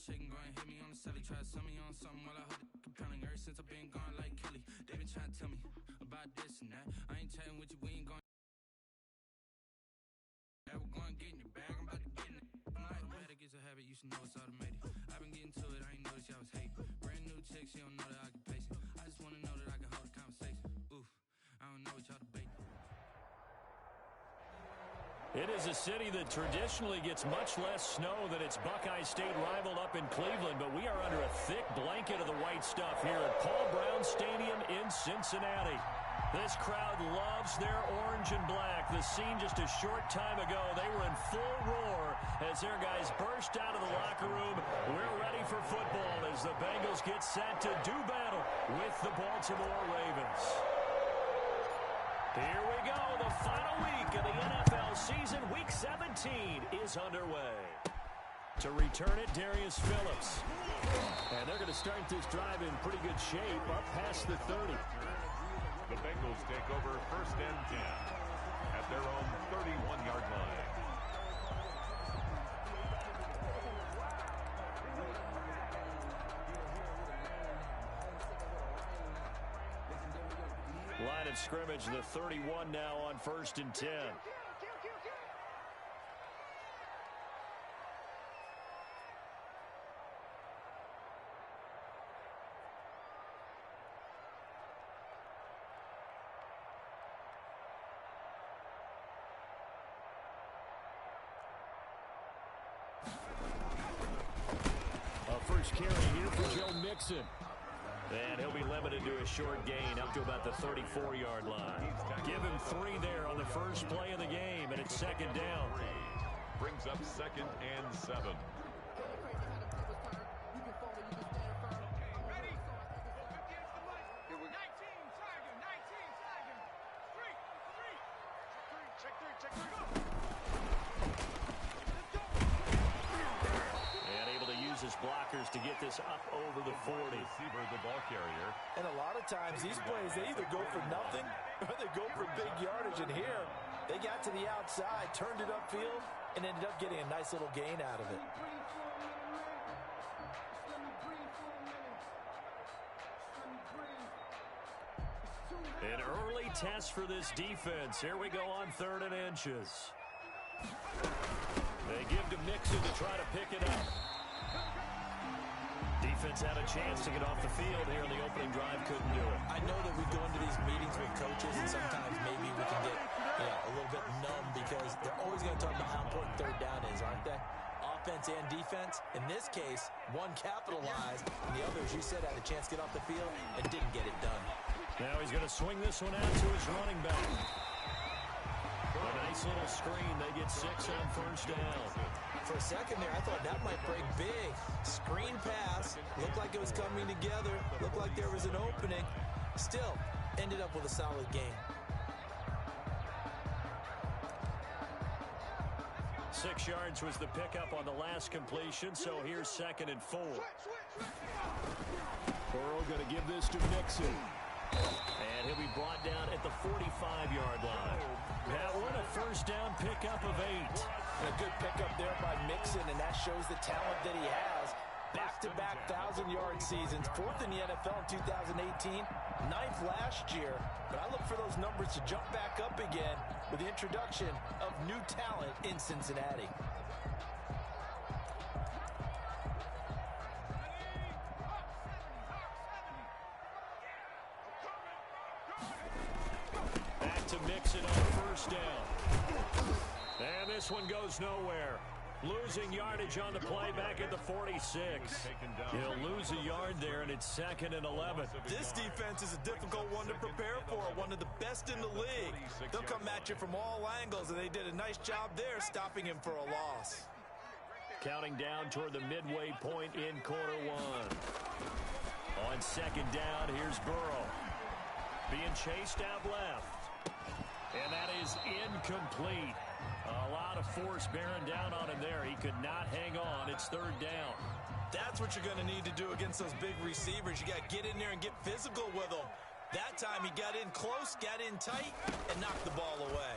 shaking, going hit me on the celly. Try to sell me on something while I hold it compelling. Ever since I've been gone like Kelly, they been trying to tell me about this and that. I ain't chatting with you, we ain't going. We're going to get in your bag, I'm about to get in it. I'm like, better get a habit, you should know it's automated. I've been getting to it, I ain't noticed y'all was hating. Brand new chick, she don't know that I can pace it. I just want to know that I can hold a conversation. Oof, I don't know what y'all debating. It is a city that traditionally gets much less snow than its Buckeye State rival up in Cleveland, but we are under a thick blanket of the white stuff here at Paul Brown Stadium in Cincinnati. This crowd loves their orange and black. The scene just a short time ago, they were in full roar as their guys burst out of the locker room. We're ready for football as the Bengals get set to do battle with the Baltimore Ravens. Here we go. The final week of the NFL season, Week 17, is underway. To return it, Darius Phillips. And they're going to start this drive in pretty good shape, up past the 30. The Bengals take over 1st and 10 at their own 31-yard line. Line of scrimmage, the 31 now on 1st and 10. First carry here for Joe Mixon. And he'll be limited to a short gain up to about the 34-yard line. Give him 3 there on the first play of the game, and it's 2nd down. Brings up 2nd and 7. His blockers to get this up over the 40. Receiver, the ball carrier. And a lot of times these plays, they either go for nothing or they go for big yardage. And here, they got to the outside, turned it upfield, and ended up getting a nice little gain out of it. An early test for this defense. Here we go on 3rd and inches. They give to Mixon to try to pick it up. Defense had a chance to get off the field here in the opening drive, couldn't do it. I know that we go into these meetings with coaches, and sometimes maybe we can get a little bit numb because they're always going to talk about how important 3rd down is, aren't they? Offense and defense. In this case, one capitalized, and the other, as you said, had a chance to get off the field and didn't get it done. Now he's going to swing this one out to his running back. A nice little screen. They get 6 on 1st down. For a second there, I thought that might break big. Screen pass. Looked like it was coming together. Looked like there was an opening. Still, ended up with a solid game. 6 yards was the pickup on the last completion, so here's 2nd and 4. Burrow going to give this to Mixon. And he'll be brought down at the 45-yard line. That one, a 1st down pickup of 8. And a good pickup there by Mixon, and that shows the talent that he has. Back-to-back 1,000-yard seasons, 4th in the NFL in 2018, 9th last year. But I look for those numbers to jump back up again with the introduction of new talent in Cincinnati. Back to Mixon on 1st down. And this one goes nowhere. Losing yardage on the play back at the 46. He'll lose a yard there, and it's 2nd and 11. This defense is a difficult one to prepare for, one of the best in the league. They'll come at you from all angles, and they did a nice job there stopping him for a loss. Counting down toward the midway point in quarter 1. On 2nd down, here's Burrow. Being chased out left. And that is incomplete. A lot of force bearing down on him there. He could not hang on. It's 3rd down. That's what you're going to need to do against those big receivers. You got to get in there and get physical with them. That time he got in close, got in tight, and knocked the ball away.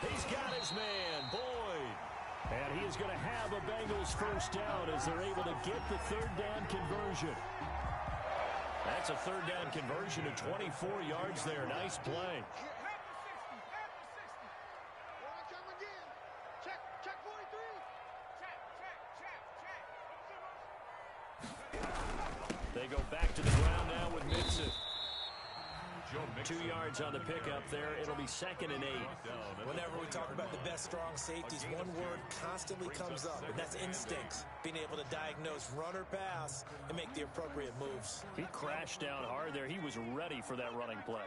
He's got his man, Boyd. And he is going to have a Bengals first down as they're able to get the third down conversion. That's a third down conversion of 24 yards there. Nice play. They go back to the ground now with Mixon. 2 yards on the pickup there. It'll be 2nd and 8. Whenever we talk about the best strong safeties, one word constantly comes up, and that's instincts. Being able to diagnose run or pass and make the appropriate moves. He crashed down hard there. He was ready for that running play.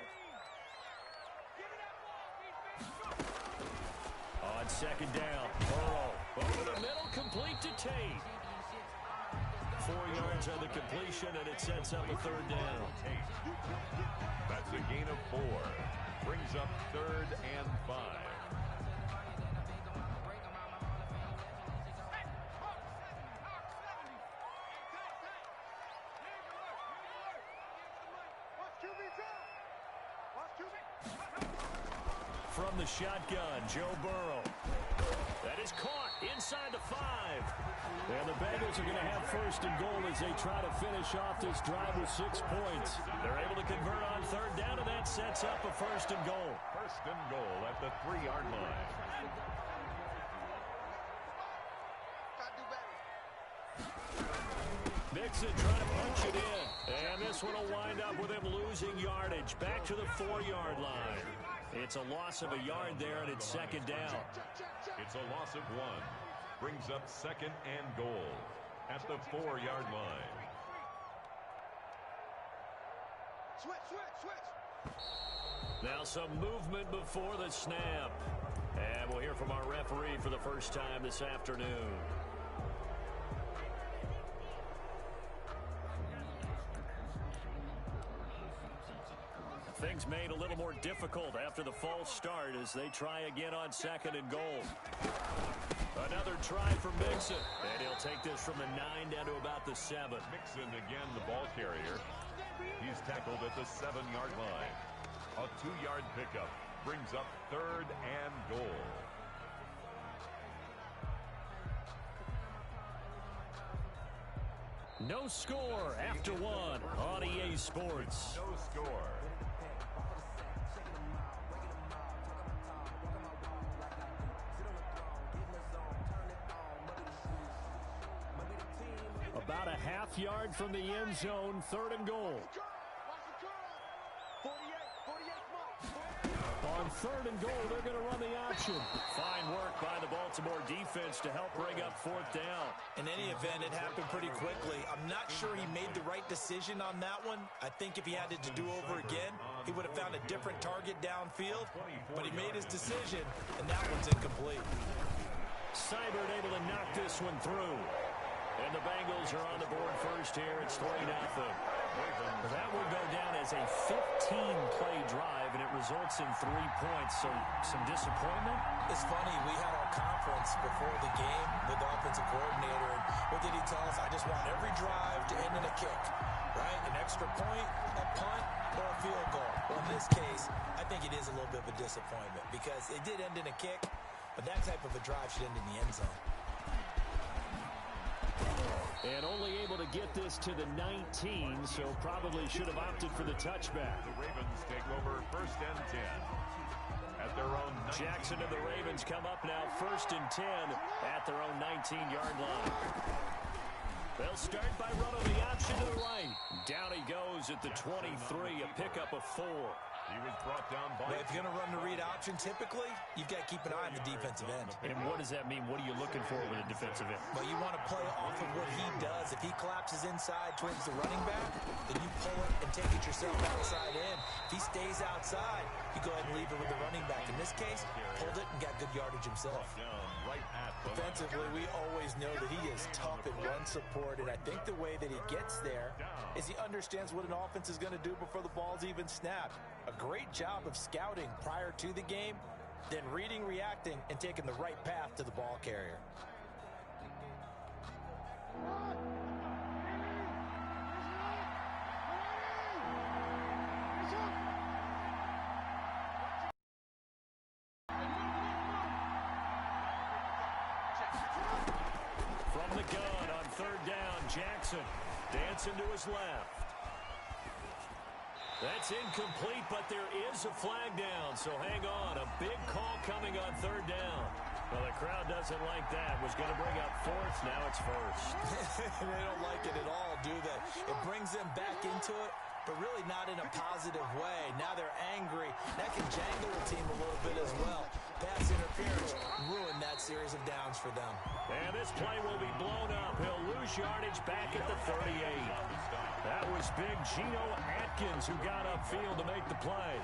On 2nd down, Burrow over the middle, complete to Tate. 4 yards on the completion, and it sets up a third down. That's a gain of 4. Brings up 3rd and 5. From the shotgun, Joe Burrow. That is caught inside the 5. And the Bengals are going to have 1st and goal as they try to finish off this drive with 6 points. They're able to convert on 3rd down, and that sets up a 1st and goal. 1st and goal at the 3-yard line. Mixon trying to punch it in. And this one will wind up with him losing yardage. Back to the 4-yard line. It's a loss of a yard there, and it's 2nd down. It's a loss of 1. Brings up 2nd and goal at the 4-yard line. Now some movement before the snap. And we'll hear from our referee for the first time this afternoon. Things made a little more difficult after the false start as they try again on 2nd and goal. Another try for Mixon. And he'll take this from the 9 down to about the 7. Mixon again, the ball carrier. He's tackled at the 7-yard line. A 2-yard pickup brings up 3rd and goal. No score after 1 on EA Sports. No score. About a half yard from the end zone, 3rd and goal. On 3rd and goal, they're going to run the option. Fine work by the Baltimore defense to help bring up 4th down. In any event, it happened pretty quickly. I'm not sure he made the right decision on that one. I think if he had it to do over again, he would have found a different target downfield. But he made his decision, and that one's incomplete. Seibert able to knock this one through. And the Bengals are on the board first here. It's 3-0. That will go down as a 15-play drive, and it results in 3 points. So some disappointment. It's funny. We had our conference before the game with the offensive coordinator. And what did he tell us? I just want every drive to end in a kick, right? An extra point, a punt, or a field goal. Well, in this case, I think it is a little bit of a disappointment because it did end in a kick, but that type of a drive should end in the end zone. And only able to get this to the 19, so probably should have opted for the touchback. The Ravens take over 1st and 10 at their own 19. Jackson and the Ravens come up now 1st and 10 at their own 19-yard line. They'll start by running the option to the right. Down he goes at the 23, a pickup of 4. He was brought down by... Well, if you're going to run the read option, typically, you've got to keep an eye on the defensive end. And what does that mean? What are you looking for with a defensive end? Well, you want to play off of what he does. If he collapses inside towards the running back, then you pull it and take it yourself outside in. If he stays outside, you go ahead and leave it with the running back. In this case, pulled it and got good yardage himself. Defensively, we always know that he is tough in run support, and I think the way that he gets there is he understands what an offense is going to do before the ball's even snapped. A great job of scouting prior to the game, then reading, reacting, and taking the right path to the ball carrier. gun on third down. Jackson dancing to his left. That's incomplete, but there is a flag down, so hang on. A big call coming on third down. Well, the crowd doesn't like that. Was going to bring up fourth. Now it's first. They don't like it at all, do they? It brings them back into it, but really not in a positive way. Now they're angry. That can jangle the team a little bit as well. Pass interference ruined that series of downs for them. And this play will be blown up. He'll lose yardage back at the 38. That was big Geno Atkins who got upfield to make the play.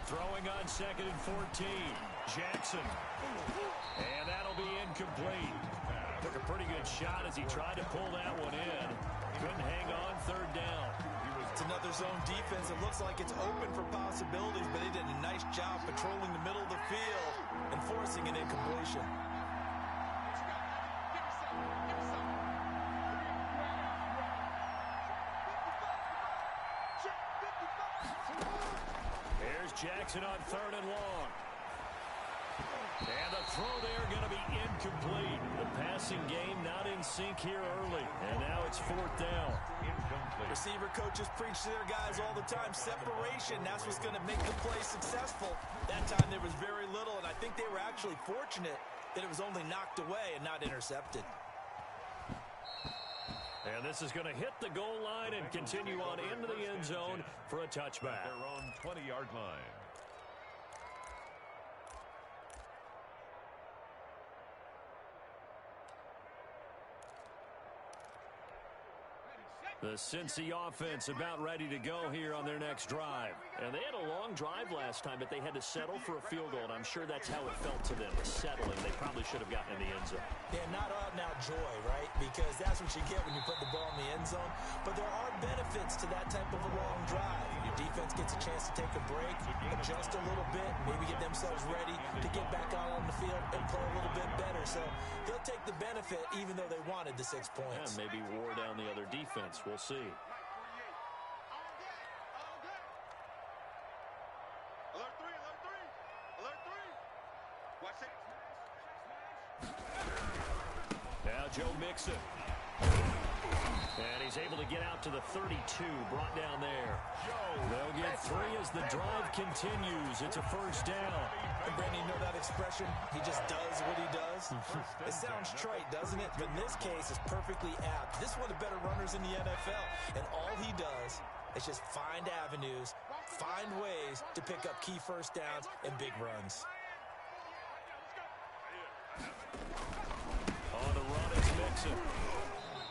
Throwing on 2nd and 14. Jackson. And that'll be incomplete. Took a pretty good shot as he tried to pull that one in. Couldn't hang on third down. It's another zone defense. It looks like it's open for possibilities, but they did a nice job patrolling the middle of the field and forcing an incompletion. Jackson on 3rd and long. And the throw there going to be incomplete. The passing game not in sync here early. And now it's 4th down. Incomplete. Receiver coaches preach to their guys all the time. Separation, that's what's going to make the play successful. That time there was very little, and I think they were actually fortunate that it was only knocked away and not intercepted. And this is going to hit the goal line and continue on into the end zone for a touchback. Their own 20-yard line. The Cincy offense about ready to go here on their next drive. And they had a long drive last time, but they had to settle for a field goal, and I'm sure that's how it felt to them, settling. They probably should have gotten in the end zone. Yeah, not out-and-out joy, right? Because that's what you get when you put the ball in the end zone. But there are benefits to that type of a long drive. Your defense gets a chance to take a break, adjust a little bit, maybe get themselves ready to get back out on the field and play a little bit better. So they'll take the benefit even though they wanted the 6 points. Yeah, maybe wore down the other defense. We'll see. Now Joe Mixon. And he's able to get out to the 32, brought down there. They'll get 3 as the drive continues. It's a first down. And Brandon, you know that expression? He just does what he does. It sounds trite, doesn't it? But in this case, it's perfectly apt. This is one of the better runners in the NFL. And all he does is just find avenues, find ways to pick up key first downs and big runs. On the run is Mixon.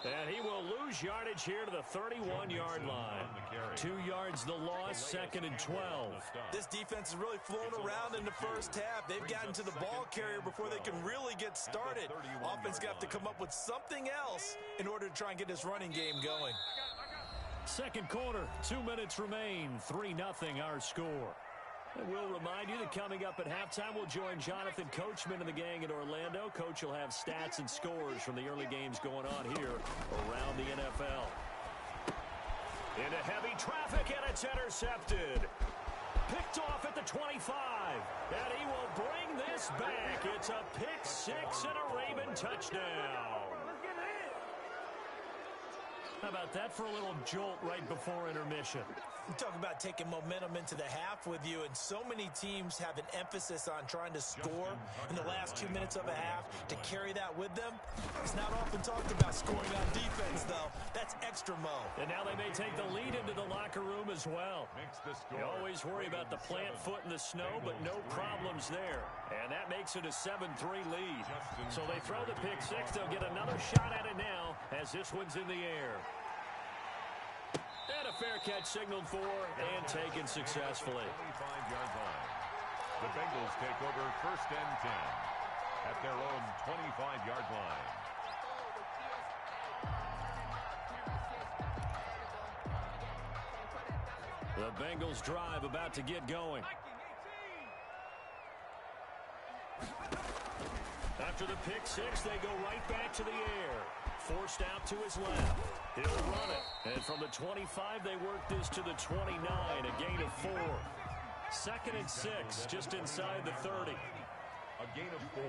And he will lose yardage here to the 31-yard line. 2 yards the loss, 2nd and 12. This defense is really flown around in the first half. They've gotten to the ball carrier before they can really get started. Offense going to have to come up with something else in order to try and get this running game going. Second quarter, 2 minutes remain. 3-0 our score. And we'll remind you that coming up at halftime, we'll join Jonathan Coachman and the gang in Orlando. Coach will have stats and scores from the early games going on here around the NFL. Into heavy traffic, and it's intercepted. Picked off at the 25. And he will bring this back. It's a pick six and a Raven touchdown. How about that for a little jolt right before intermission? You talk about taking momentum into the half with you, and so many teams have an emphasis on trying to score in the last 2 minutes of a half to carry that with them. It's not often talked about scoring on defense, though. That's extra mo. And now they may take the lead into the locker room as well. You always worry about the plant foot in the snow, but no problems there. And that makes it a 7-3 lead. So they throw the pick six. They'll get another shot at it now as this one's in the air. And a fair catch signaled for and taken successfully. The Bengals take over 1st and 10 at their own 25-yard line. The Bengals drive about to get going. After the pick six, they go right back to the air. Forced out to his left. He'll run it. And from the 25, they work this to the 29, a gain of 4. 2nd and 6, just inside the 30. A gain of 4.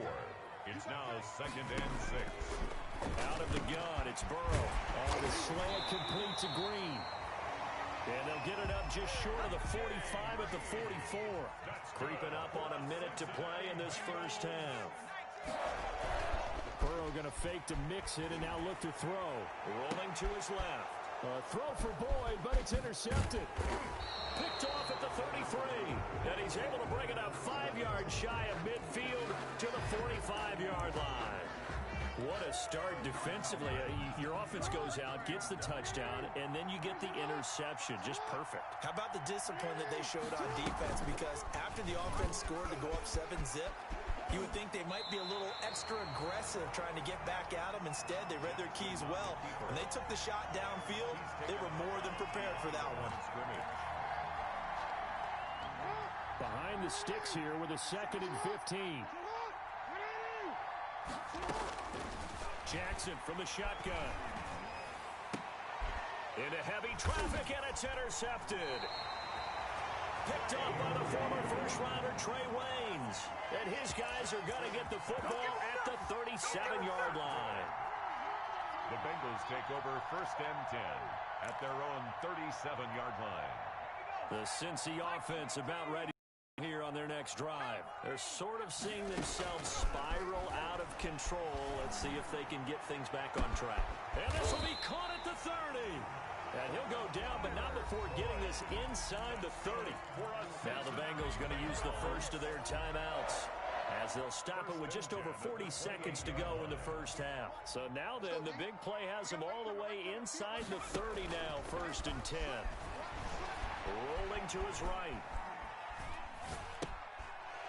It's now 2nd and 6. Out of the gun, it's Burrow. Oh, the slant complete to Green. And they'll get it up just short of the 45 at the 44. Creeping up on a minute to play in this first half. Burrow going to fake to mix it and now look to throw. Rolling to his left. Throw for Boyd, but it's intercepted. Picked off at the 33. And he's able to bring it up 5 yards shy of midfield to the 45-yard line. What a start defensively. Your offense goes out, gets the touchdown, and then you get the interception. Just perfect. How about the discipline that they showed on defense? Because after the offense scored to go up 7-zip, you would think they might be a little extra aggressive trying to get back at them. Instead, they read their keys well. When they took the shot downfield, they were more than prepared for that one. Behind the sticks here with a 2nd and 15. Jackson from the shotgun. Into heavy traffic, and it's intercepted. Picked up by the former first-rounder Trey Waynes. And his guys are going to get the football at the 37-yard line. The Bengals take over 1st and 10 at their own 37-yard line. The Cincy offense about ready here on their next drive. They're sort of seeing themselves spiral out of control. Let's see if they can get things back on track. And this will be caught at the 30. And he'll go down, but not before getting this inside the 30. Now the Bengals going to use the first of their timeouts, as they'll stop it with just over 40 seconds to go in the first half. So now then, the big play has them all the way inside the 30 now, 1st and 10. Rolling to his right.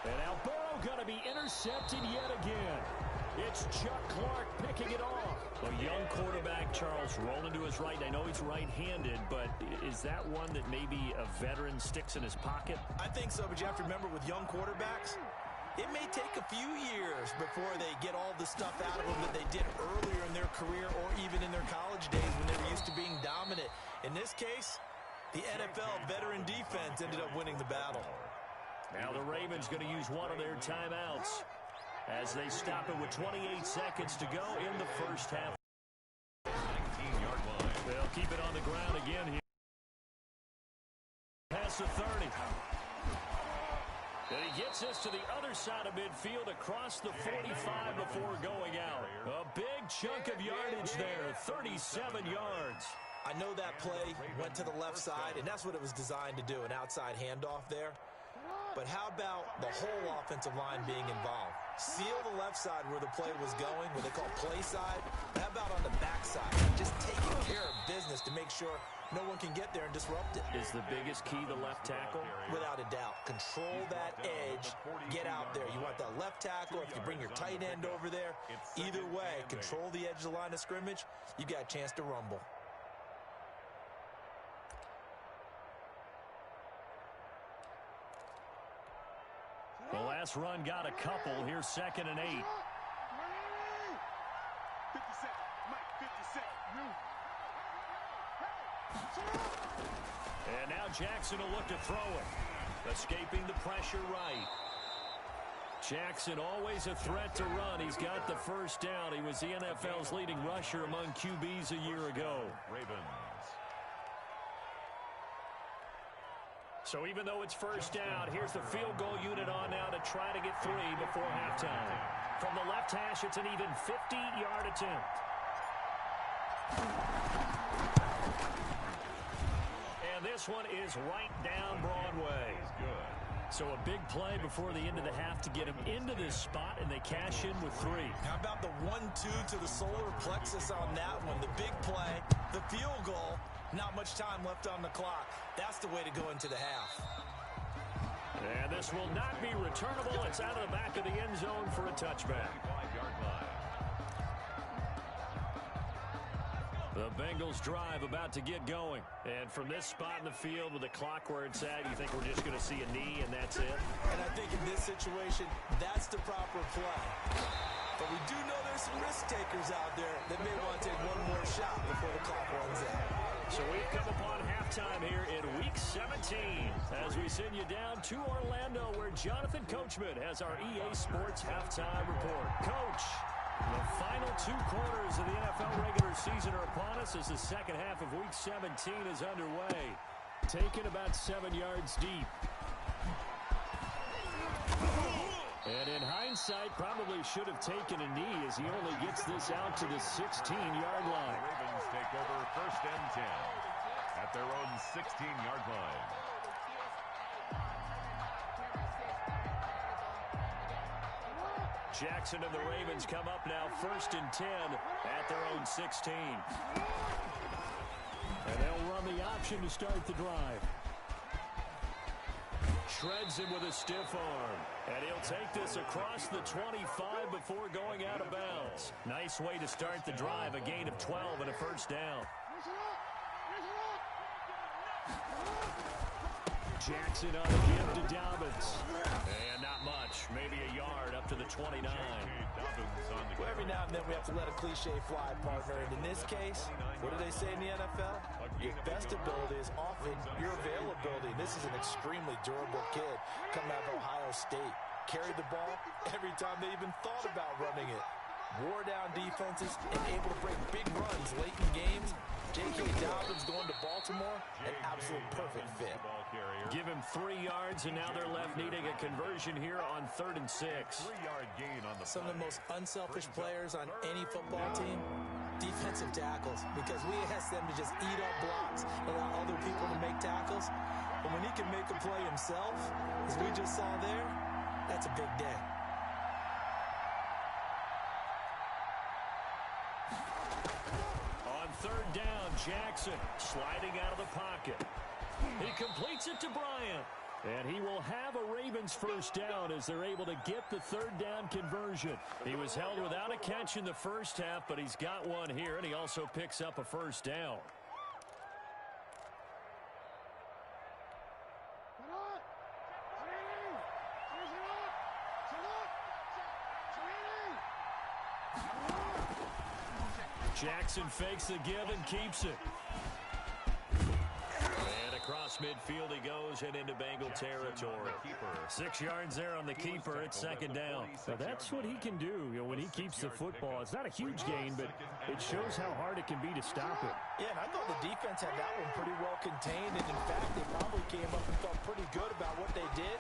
And now Burrow going to be intercepted yet again. It's Chuck Clark picking it off. A young quarterback, Charles, rolling to his right. I know he's right-handed, but is that one that maybe a veteran sticks in his pocket? I think so, but you have to remember with young quarterbacks, it may take a few years before they get all the stuff out of them that they did earlier in their career or even in their college days when they were used to being dominant. In this case, the NFL veteran defense ended up winning the battle. Now the Ravens going to use one of their timeouts as they stop it with 28 seconds to go in the first half. 19-yard line. They'll keep it on the ground again here. Past the 30. And he gets us to the other side of midfield across the 45 before going out. A big chunk of yardage there, 37 yards. I know that play went to the left side, and that's what it was designed to do, an outside handoff there. But how about the whole offensive line being involved? Seal the left side where the play was going, what they call play side. How about on the back side? Just taking care of business to make sure no one can get there and disrupt it. Is the biggest key the left tackle? Without a doubt. Control that edge. Get out there. You want that left tackle. If you bring your tight end over there, either way, control the edge of the line of scrimmage, you got a chance to rumble. The last run got a couple. Here's 2nd and 8. 50 seconds. And now Jackson will look to throw it. Escaping the pressure right. Jackson always a threat to run. He's got the first down. He was the NFL's leading rusher among QBs a year ago. Ravens. So even though it's first down, here's the field goal unit on now to try to get 3 before halftime. From the left hash, it's an even 50-yard attempt. And this one is right down Broadway. So a big play before the end of the half to get him into this spot, and they cash in with 3. How about the 1-2 to the solar plexus on that one? The big play, the field goal, not much time left on the clock. That's the way to go into the half. And this will not be returnable. It's out of the back of the end zone for a touchback. 5-yard line. The Bengals drive about to get going. And from this spot in the field with the clock where it's at, you think we're just going to see a knee and that's it? And I think in this situation, that's the proper play. But we do know there's some risk takers out there that may want to take one more shot before the clock runs out. So we've come upon halftime here in Week 17 as we send you down to Orlando where Jonathan Coachman has our EA Sports Halftime Report. Coach, the final 2 quarters of the NFL regular season are upon us as the second half of Week 17 is underway. Taken about 7 yards deep. And in hindsight, probably should have taken a knee as he only gets this out to the 16-yard line. The Ravens take over 1st and 10 at their own 16-yard line. Jackson and the Ravens come up now 1st and 10 at their own 16. And they'll run the option to start the drive. Shreds him with a stiff arm. And he'll take this across the 25 before going out of bounds. Nice way to start the drive. A gain of 12 and a 1st down. Jackson on the give to Dobbins. And not much. Maybe a yard up to the 29. Well, every now and then we have to let a cliche fly, partner. And in this case, what do they say in the NFL? Your best ability is often your availability. This is an extremely durable kid coming out of Ohio State. Carried the ball every time they even thought about running it. Wore down defenses and able to break big runs late in games. J.K. Dobbins going to Baltimore, an absolute perfect fit. Give him 3 yards, and now they're left needing a conversion here on 3rd and 6. 3-yard gain on the Some of the most unselfish players on any football team, defensive tackles, because we ask them to just eat up blocks, allow other people to make tackles. But when he can make a play himself, as we just saw there, that's a big day. On 3rd down, Jackson sliding out of the pocket. He completes it to Bryant. And he will have a Ravens 1st down as they're able to get the 3rd down conversion. He was held without a catch in the 1st half, but he's got one here, and he also picks up a 1st down. Jackson fakes the give and keeps it. And across midfield he goes and into Bengal territory. 6 yards there on the keeper. It's 2nd down. Now that's what he can do. You know, when he keeps the football, it's not a huge gain, but it shows how hard it can be to stop it. Yeah, and I thought the defense had that one pretty well contained, and in fact, they probably came up and felt pretty good about what they did.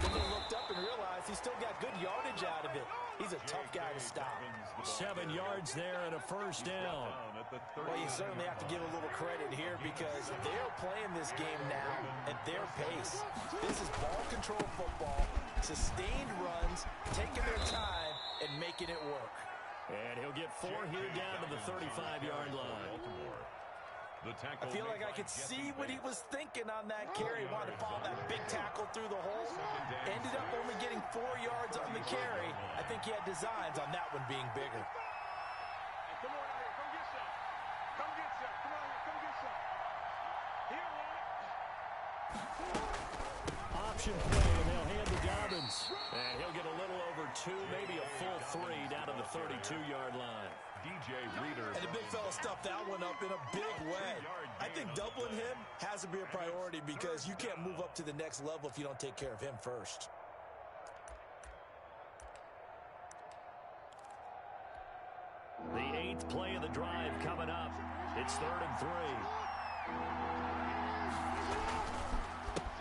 Then they looked up and realized he still got good yardage out of it. He's a tough guy to stop. 7 yards there and a 1st down. Well, you certainly have to give a little credit here because they're playing this game now at their pace. This is ball control football, sustained runs, taking their time, and making it work. And he'll get 4 here down to the 35-yard line. I feel like I could see what he was thinking on that carry. Wanted to follow that big tackle through the hole. Ended up only getting 4 yards on the carry. I think he had designs on that one being bigger. Come on out here. Come get some. Come get some. Come on here. Come get some. Here, Ron. Option play, and they'll hand to Dobbins. And he'll get a little over 2, maybe a full 3 down to the 32-yard line. DJ Reader. And the big fella stuffed that one up in a big way. I think doubling him has to be a priority because you can't move up to the next level if you don't take care of him first. The 8th play of the drive coming up. It's 3rd and 3.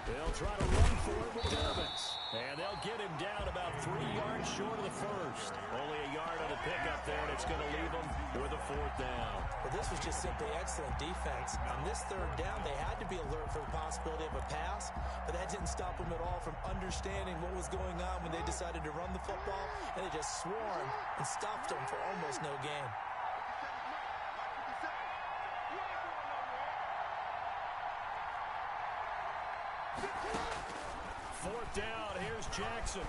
They'll try to run for it with Dobbins. And they'll get him down about 3 yards short of the 1st. Only a yard on the pickup there, and it's going to leave them with a 4th down. Well, this was just simply excellent defense. On this 3rd down, they had to be alert for the possibility of a pass, but that didn't stop them at all from understanding what was going on when they decided to run the football, and they just swarmed and stopped them for almost no gain. fourth down. Here's Jackson.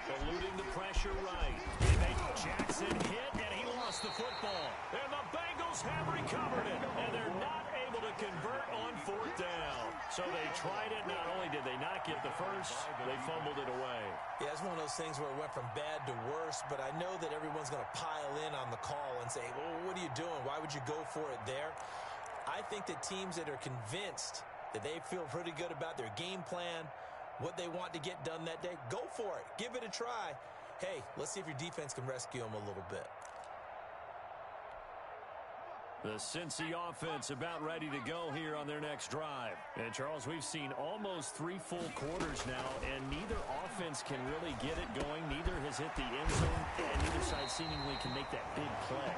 Eluding the pressure right. They make Jackson hit, and he lost the football. And the Bengals have recovered it. And they're not able to convert on fourth down. So they tried it. Not only did they not get the first, they fumbled it away. Yeah, it's one of those things where it went from bad to worse, but I know that everyone's going to pile in on the call and say, well, what are you doing? Why would you go for it there? I think that teams that are convinced that they feel pretty good about their game plan, what they want to get done that day, go for it. Give it a try. Hey, let's see if your defense can rescue them a little bit. The Cincy offense about ready to go here on their next drive. And, Charles, we've seen almost 3 full quarters now, and neither offense can really get it going. Neither has hit the end zone, and neither side seemingly can make that big play.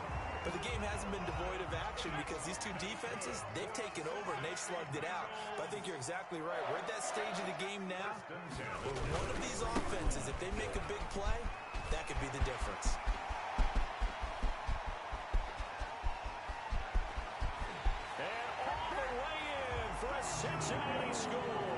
But the game hasn't been devoid of action because these two defenses, they've taken over and they've slugged it out. But I think you're exactly right. We're at that stage of the game now where one of these offenses, if they make a big play, that could be the difference. And all the way in for a Cincinnati score.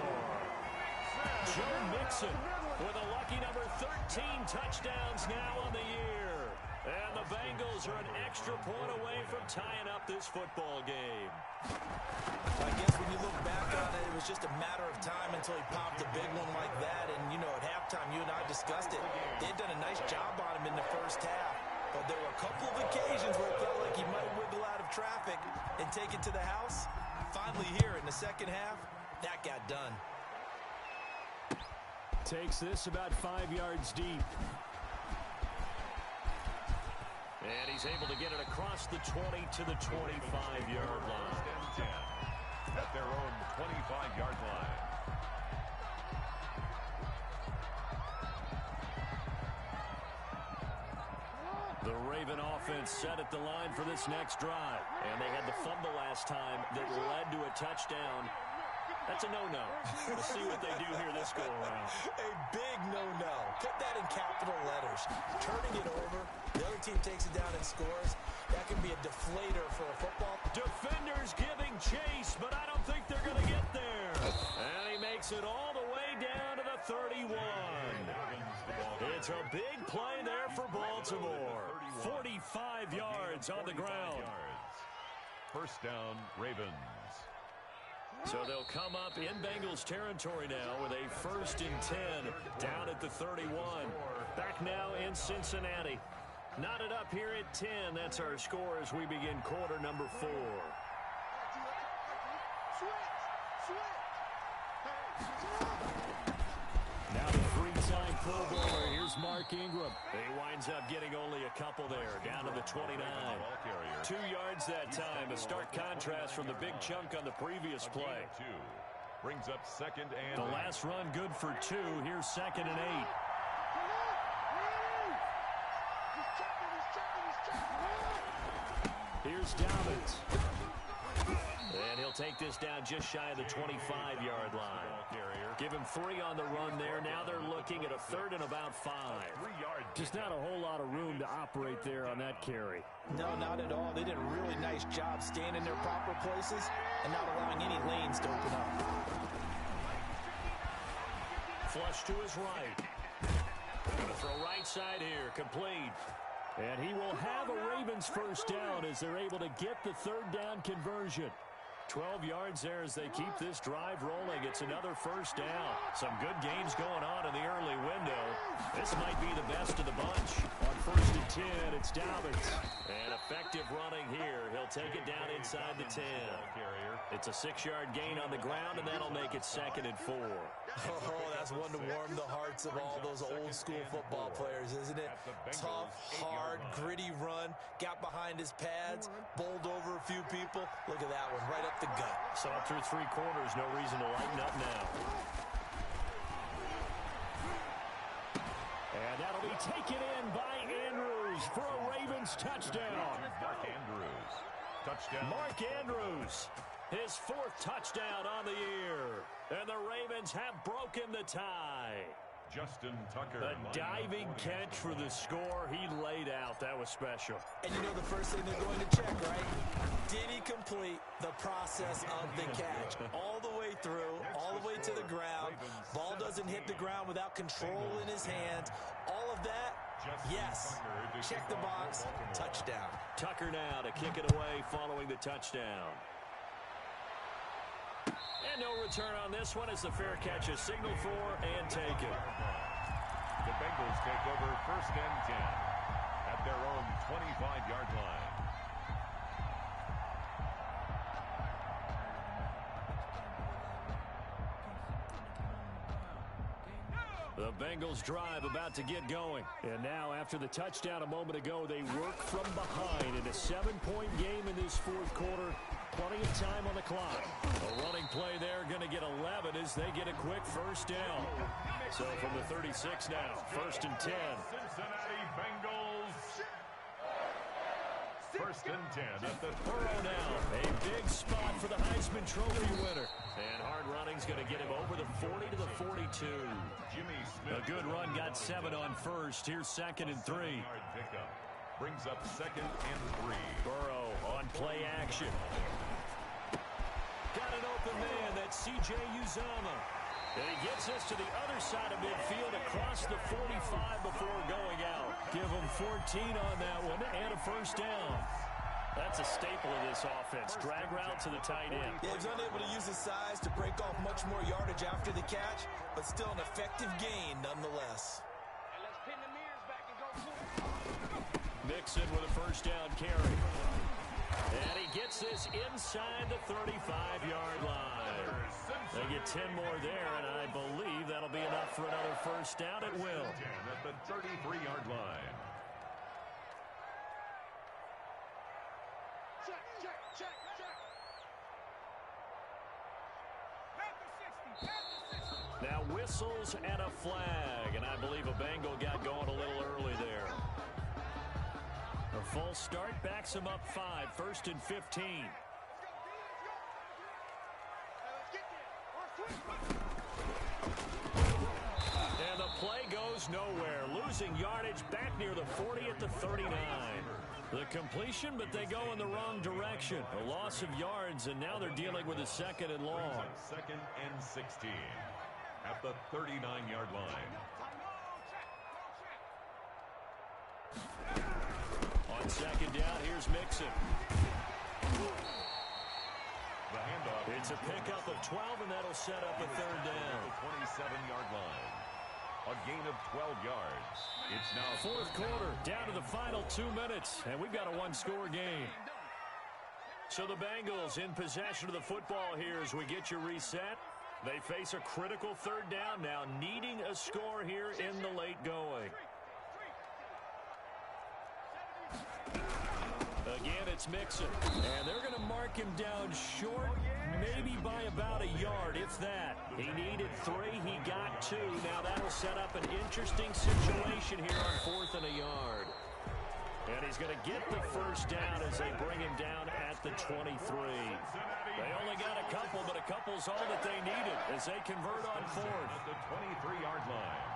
Joe Mixon with a lucky number 13 touchdowns now on the year. And the Bengals are an extra point away from tying up this football game. I guess when you look back on it, it was just a matter of time until he popped a big one like that. And, you know, at halftime, you and I discussed it. They had done a nice job on him in the first half. But there were a couple of occasions where it felt like he might wiggle out of traffic and take it to the house. Finally here in the second half, that got done. Takes this about 5 yards deep. And he's able to get it across the 20 to the 25-yard line. 10 at their own 25-yard line. The Raven offense set at the line for this next drive. And they had the fumble last time that led to a touchdown. That's a no-no. We'll see what they do here this go-around. A big no-no. Put that in capital letters. Turning it over, the other team takes it down and scores. That can be a deflator for a football. Defenders giving chase, but I don't think they're going to get there. And he makes it all the way down to the 31. It's a big play there for Baltimore. 45 yards on the ground. First down, Ravens. So they'll come up in Bengals territory now with a 1st and 10 down at the 31. Back now in Cincinnati. Knotted up here at 10. That's our score as we begin quarter number 4. Now the 3-time Pro Bowler. Here's Mark Ingram. He winds up getting only a couple there, down to the 29. 2 yards that time. A stark contrast from the big chunk on the previous play. Brings up 2nd and the last run good for 2. Here's 2nd and 8. Here's Dobbins. And he'll take this down just shy of the 25-yard line. Give him 3 on the run there. Now they're looking at a 3rd and about 5. Just not a whole lot of room to operate there on that carry. No, not at all. They did a really nice job staying in their proper places and not allowing any lanes to open up. Flush to his right. Gonna throw right side here. Complete. And he will have a Ravens first down as they're able to get the 3rd down conversion. 12 yards there as they keep this drive rolling. It's another first down. Some good games going on in the early window. This might be the best of the bunch. On 1st and 10, it's Dobbins. And effective running here. He'll take it down inside the 10. It's a 6-yard gain on the ground, and that'll make it 2nd and 4. Oh, that's one to warm the hearts of all those old-school football players, isn't it? Tough, hard, gritty run. Got behind his pads, bowled over a few people. Look at that one, right up the gut. So up through 3 quarters, no reason to lighten up now. And that'll be taken in by Andrews for a Ravens touchdown. Mark Andrews. Touchdown. Mark Andrews. His 4th touchdown on the year. And the Ravens have broken the tie. Justin Tucker. A diving catch for the score. He laid out. That was special. And you know the first thing they're going to check, right? Did he complete the process of the catch? All the way through, all the way to the ground. Ball doesn't hit the ground without control in his hands. All of that, yes. Check the box, touchdown. Tucker now to kick it away following the touchdown. And no return on this one as the fair catch is signaled for and taken. The Bengals take over 1st and 10 at their own 25-yard line. The Bengals drive about to get going. And now after the touchdown a moment ago, they work from behind in a 7-point game in this 4th quarter. Plenty of time on the clock. A running play there, going to get 11 as they get a quick first down. So from the 36 now, 1st and 10. Cincinnati Bengals. 1st and 10 at the Burrow now, a big spot for the Heisman Trophy winner. And hard running's going to get him over the 40 to the 42. Jimmy Smith. A good run, got 7 on first. Here's 2nd and 3. Yard pickup. Brings up 2nd and 3. Burrow on play action. Got an open man. That's C.J. Uzomah. And he gets us to the other side of midfield across the 45 before going out. Give him 14 on that one and a first down. That's a staple of this offense. Drag route to the tight end. Yeah, he's unable to use his size to break off much more yardage after the catch, but still an effective gain nonetheless. And let's pin the mirrors back and go to it. Mixon with a first down carry. And he gets this inside the 35-yard line. They get 10 more there, and I believe that'll be enough for another first down. It will. At the 33-yard line. Check, check, check, check. Now whistles and a flag, and I believe a Bengal got going a little early there. A false start backs him up 5, 1st and 15. And the play goes nowhere. Losing yardage back near the 40 at the 39. The completion, but they go in the wrong direction. A loss of yards, and now they're dealing with a 2nd and long. 2nd and 16 at the 39-yard line. On 2nd down, here's Mixon. The handoff. It's a pickup of 12, and that'll set up a 3rd down. The 27-yard line. A gain of 12 yards. It's now 4th quarter, down to the final 2 minutes, and we've got a 1-score game. So the Bengals in possession of the football here as we get you reset. They face a critical 3rd down now, needing a score here in the late going. Again, it's Mixon, and they're going to mark him down short, maybe by about a yard, if that. He needed 3, he got 2. Now that'll set up an interesting situation here on 4th and a yard. And he's going to get the first down as they bring him down at the 23. They only got a couple, but a couple's all that they needed as they convert on 4th. At the 23-yard line.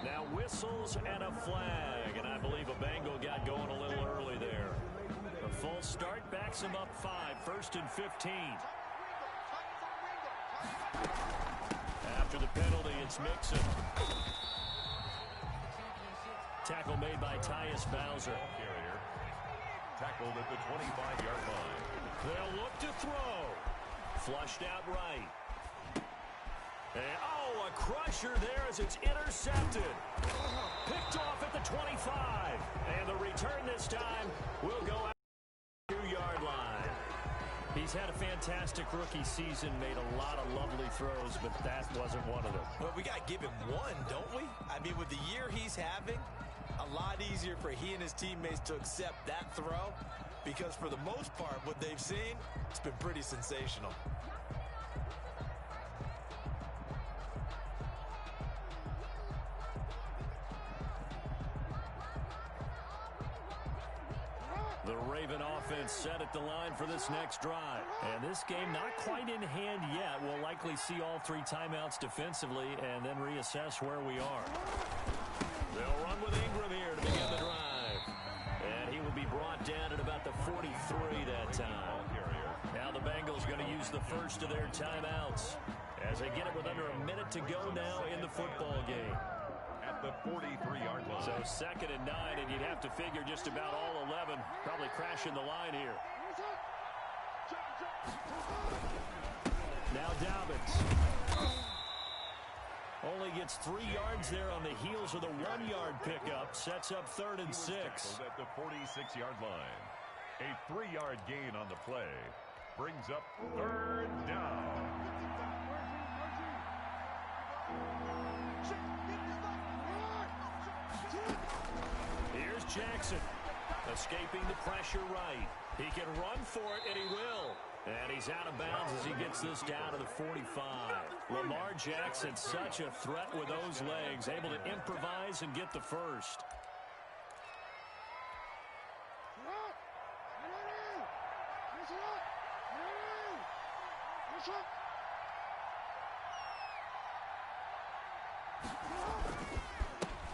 Now whistles and a flag, and I believe a Bengal got going a little early there. A false start backs him up 5, 1st and 15. After the penalty, it's Mixon. Tackle made by Tyus Bowser. Carrier tackled at the 25-yard line. They'll look to throw. Flushed out right. And, a crusher there as it's intercepted. Picked off at the 25. And the return this time will go out to the 2-yard line. He's had a fantastic rookie season, made a lot of lovely throws, but that wasn't one of them. Well, we got to give him one, don't we? I mean, with the year he's having, a lot easier for he and his teammates to accept that throw because for the most part, what they've seen, it's been pretty sensational. The Raven offense set at the line for this next drive. And this game not quite in hand yet. We'll likely see all 3 timeouts defensively and then reassess where we are. They'll run with Ingram here to begin the drive. And he will be brought down at about the 43 that time. Now the Bengals going to use the first of their timeouts as they get it with under a minute to go now in the football game. At the 43-yard line. So 2nd and 9, and you'd have to figure just about all 11 probably crashing the line here. Now Dobbins. Only gets 3 yards there on the heels of the 1-yard pickup. Sets up 3rd and 6. At the 46-yard line. A 3-yard gain on the play brings up 3rd down. Here's Jackson. Escaping the pressure right. He can run for it, and he will. And he's out of bounds as he gets this down to the 45. Lamar Jackson, such a threat with those legs, able to improvise and get the first.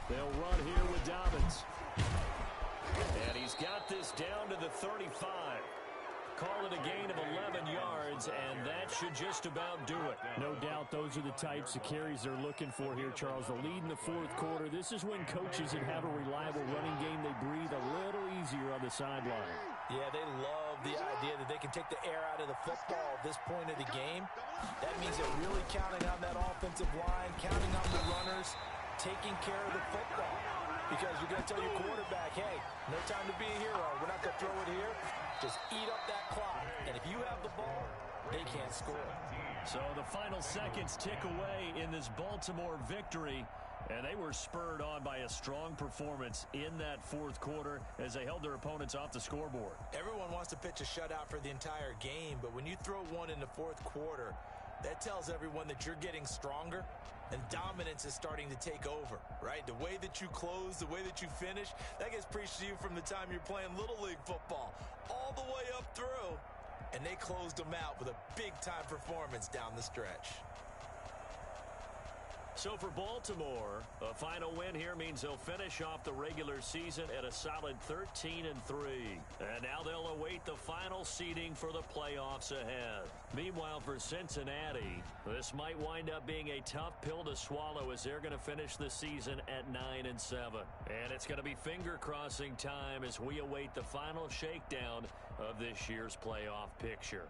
They'll run here with Dobbins. And he's got this down to the 35. Call it a gain of 11 yards, and that should just about do it. No doubt those are the types of carries they're looking for here, Charles. The lead in the 4th quarter. This is when coaches that have a reliable running game, they breathe a little easier on the sideline. Yeah, they love the idea that they can take the air out of the football at this point of the game. That means they're really counting on that offensive line, counting on the runners, taking care of the football. Because you're going to tell your quarterback, hey, no time to be a hero. We're not going to throw it here. Just eat up that clock. And if you have the ball, they can't score. So the final seconds tick away in this Baltimore victory. And they were spurred on by a strong performance in that 4th quarter as they held their opponents off the scoreboard. Everyone wants to pitch a shutout for the entire game, but when you throw one in the 4th quarter, that tells everyone that you're getting stronger and dominance is starting to take over, right? The way that you close, the way that you finish, that gets preached to you from the time you're playing Little League football all the way up through, and they closed them out with a big-time performance down the stretch. So for Baltimore, a final win here means they'll finish off the regular season at a solid 13-3. And now they'll await the final seeding for the playoffs ahead. Meanwhile, for Cincinnati, this might wind up being a tough pill to swallow as they're going to finish the season at 9-7. And it's going to be finger-crossing time as we await the final shakedown of this year's playoff picture.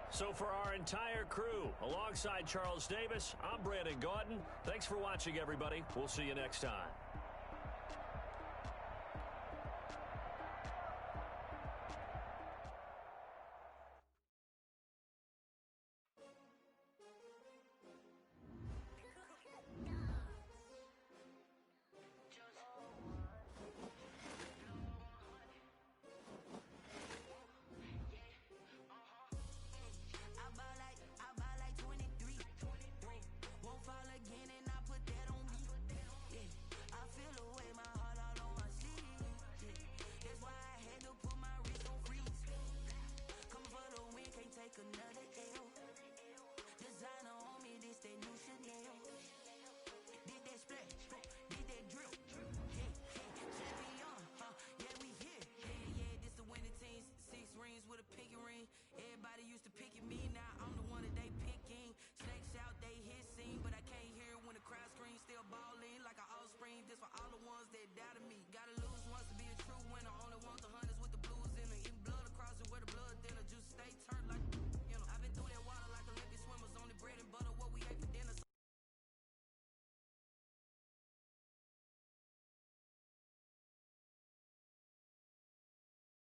So for our entire crew, alongside Charles Davis, I'm Brandon Gauton. Thanks for watching, everybody. We'll see you next time.